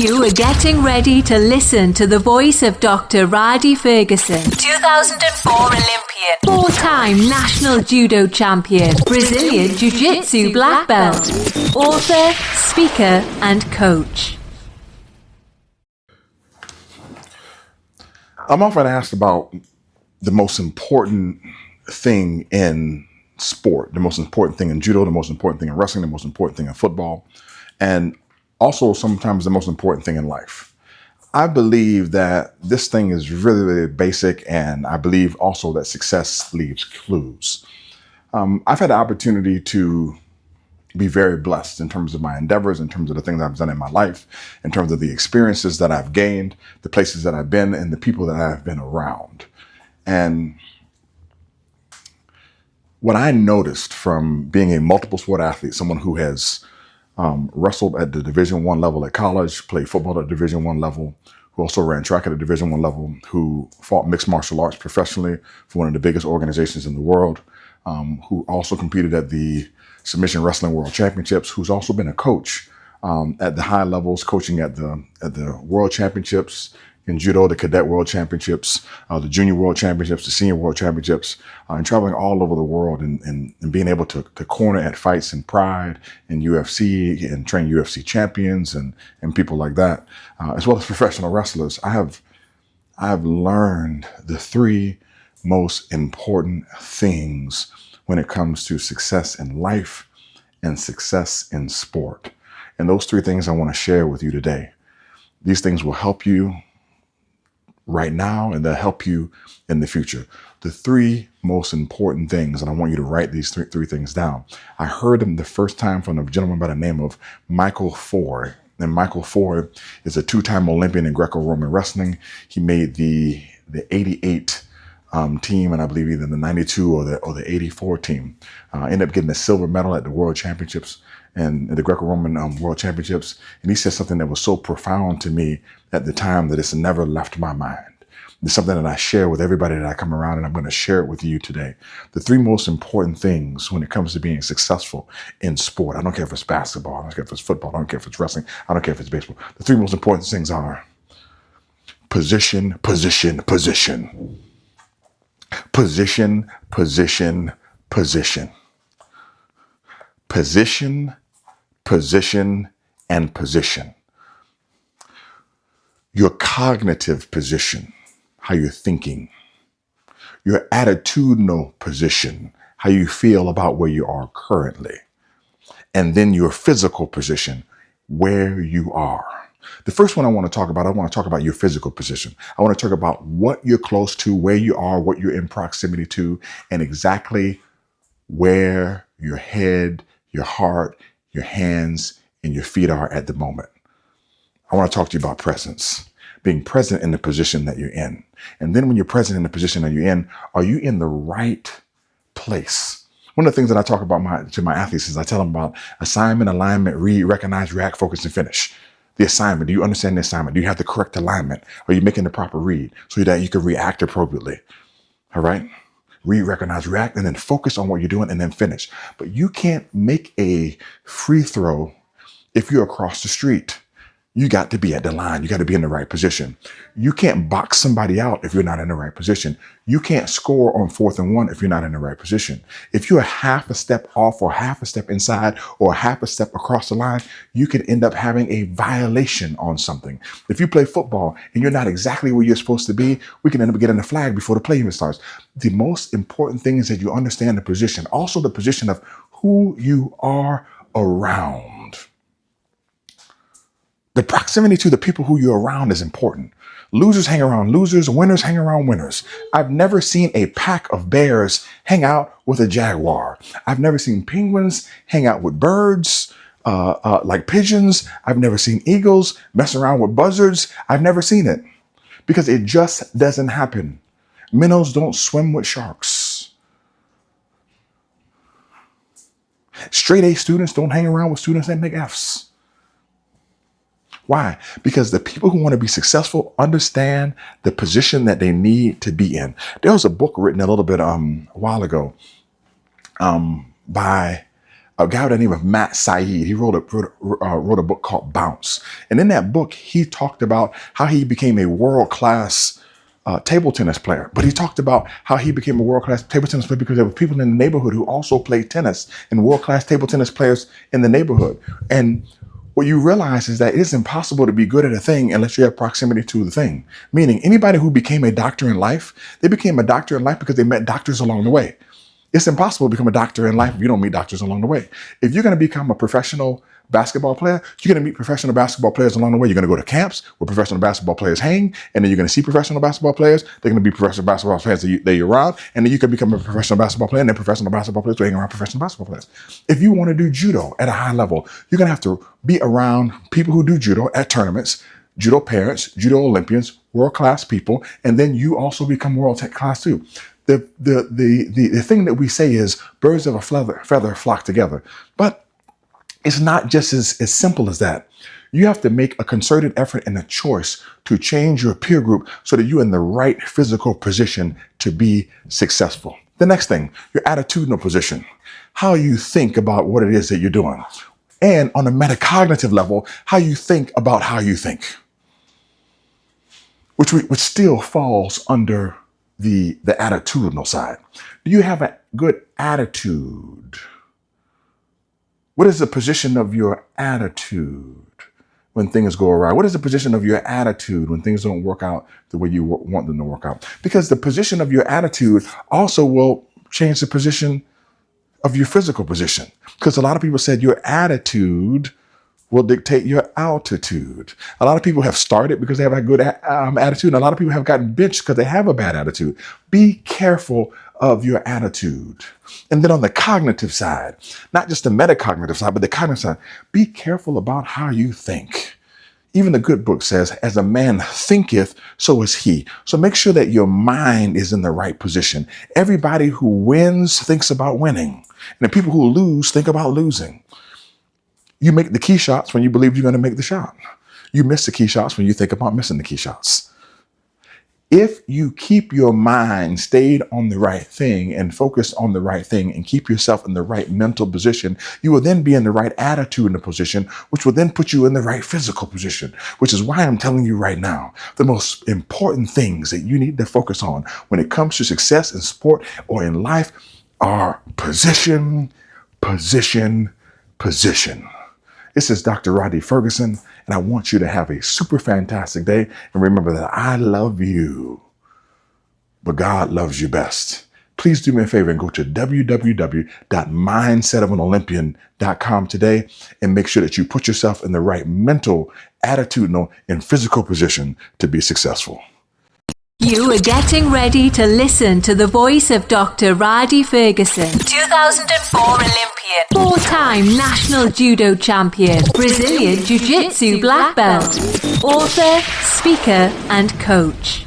You are getting ready to listen to the voice of Dr. Rhadi Ferguson, 2004 Olympian, four-time national judo champion, Brazilian jiu-jitsu black belt, author, speaker, and coach. I'm often asked about the most important thing in sport, the most important thing in judo, the most important thing in wrestling, the most important thing in football, and also sometimes the most important thing in life. I believe that this thing is really, really basic, and I believe also that success leaves clues. I've had the opportunity to be very blessed in terms of my endeavors, in terms of the things I've done in my life, in terms of the experiences that I've gained, the places that I've been, and the people that I've been around. And what I noticed from being a multiple sport athlete, someone who has wrestled at the Division I level at college, played football at the Division I level, who also ran track at the Division I level, who fought mixed martial arts professionally for one of the biggest organizations in the world, who also competed at the Submission Wrestling World Championships, who's also been a coach at the high levels, coaching at the World Championships in judo, the Cadet World Championships, the Junior World Championships, the Senior World Championships, and traveling all over the world and being able to corner at fights in Pride, in UFC, and train UFC champions and people like that, as well as professional wrestlers. I have learned the three most important things when it comes to success in life and success in sport. And those three things I want to share with you today. These things will help you right now, and they'll help you in the future. The three most important things, and I want you to write these three things down. I heard them the first time from a gentleman by the name of Michael Ford. And Michael Ford is a two-time Olympian in Greco-Roman wrestling. He made the 88 team, and I believe either the 92 or the 84 team. Ended up getting a silver medal at the World Championships and the Greco-Roman World Championships. And he said something that was so profound to me at the time that it's never left my mind. It's something that I share with everybody that I come around, and I'm going to share it with you today. The three most important things when it comes to being successful in sport. I don't care if it's basketball, I don't care if it's football, I don't care if it's wrestling, I don't care if it's baseball. The three most important things are position, position, position. Position, position, position. Position, position, and position. Your cognitive position, how you're thinking. Your attitudinal position, how you feel about where you are currently. And then your physical position, where you are. The first one I want to talk about your physical position. I want to talk about what you're close to, where you are, what you're in proximity to, and exactly where your head, your heart, your hands, and your feet are at the moment. I want to talk to you about presence, being present in the position that you're in. And then when you're present in the position that you're in, are you in the right place? One of the things that I talk about to my athletes is I tell them about assignment, alignment, read, recognize, react, focus, and finish. The assignment. Do you understand the assignment? Do you have the correct alignment? Are you making the proper read so that you can react appropriately? All right? Read, recognize, react, and then focus on what you're doing and then finish. But you can't make a free throw if you're across the street. You got to be at the line. You got to be in the right position. You can't box somebody out if you're not in the right position. You can't score on 4th and 1 if you're not in the right position. If you're half a step off or half a step inside or half a step across the line, you can end up having a violation on something. If you play football and you're not exactly where you're supposed to be, we can end up getting a flag before the play even starts. The most important thing is that you understand the position, also the position of who you are around. The proximity to the people who you're around is important. Losers hang around losers, winners hang around winners. I've never seen a pack of bears hang out with a jaguar. I've never seen penguins hang out with birds like pigeons. I've never seen eagles mess around with buzzards. I've never seen it because it just doesn't happen. Minnows don't swim with sharks. Straight A students don't hang around with students that make Fs. Why? Because the people who want to be successful understand the position that they need to be in. There was a book written a little bit a while ago by a guy by the name of Matt Saeed. He wrote a book called Bounce. And in that book, he talked about how he became a world-class table tennis player. But he talked about how he became a world-class table tennis player because there were people in the neighborhood who also played tennis and world-class table tennis players in the neighborhood. And what you realize is that it is impossible to be good at a thing unless you have proximity to the thing. Meaning anybody who became a doctor in life, they became a doctor in life because they met doctors along the way. It's impossible to become a doctor in life if you don't meet doctors along the way. If you're going to become a professional basketball player, you're going to meet professional basketball players along the way. You're going to go to camps where professional basketball players hang, and then you're going to see professional basketball players. They're going to be professional basketball players that you're around, and then you can become a professional basketball player, and then professional basketball players will hang around professional basketball players. If you want to do judo at a high level, you're going to have to be around people who do judo at tournaments, judo parents, judo Olympians, world-class people, and then you also become world-class too. The thing that we say is birds of a feather flock together. But it's not just as simple as that. You have to make a concerted effort and a choice to change your peer group so that you're in the right physical position to be successful. The next thing, your attitudinal position, how you think about what it is that you're doing. And on a metacognitive level, how you think about how you think, which still falls under the attitudinal side. Do you have a good attitude? What is the position of your attitude when things go awry? What is the position of your attitude when things don't work out the way you want them to work out? Because the position of your attitude also will change the position of your physical position. Because a lot of people said your attitude will dictate your altitude. A lot of people have started because they have a good attitude. And a lot of people have gotten benched because they have a bad attitude. Be careful of your attitude. And then on the cognitive side, not just the metacognitive side, but the cognitive side, be careful about how you think. Even the good book says, as a man thinketh, so is he. So make sure that your mind is in the right position. Everybody who wins thinks about winning. And the people who lose think about losing. You make the key shots when you believe you're going to make the shot. You miss the key shots when you think about missing the key shots. If you keep your mind stayed on the right thing and focused on the right thing and keep yourself in the right mental position, you will then be in the right attitude in the position, which will then put you in the right physical position, which is why I'm telling you right now, the most important things that you need to focus on when it comes to success in sport or in life are position, position, position. This is Dr. Rhadi Ferguson, and I want you to have a super fantastic day. And remember that I love you, but God loves you best. Please do me a favor and go to www.mindsetofAnOlympian.com today and make sure that you put yourself in the right mental, attitudinal, and physical position to be successful. You are getting ready to listen to the voice of Dr. Rhadi Ferguson, 2004 Olympian, four-time national judo champion, Brazilian jiu-jitsu black belt, author, speaker, and coach.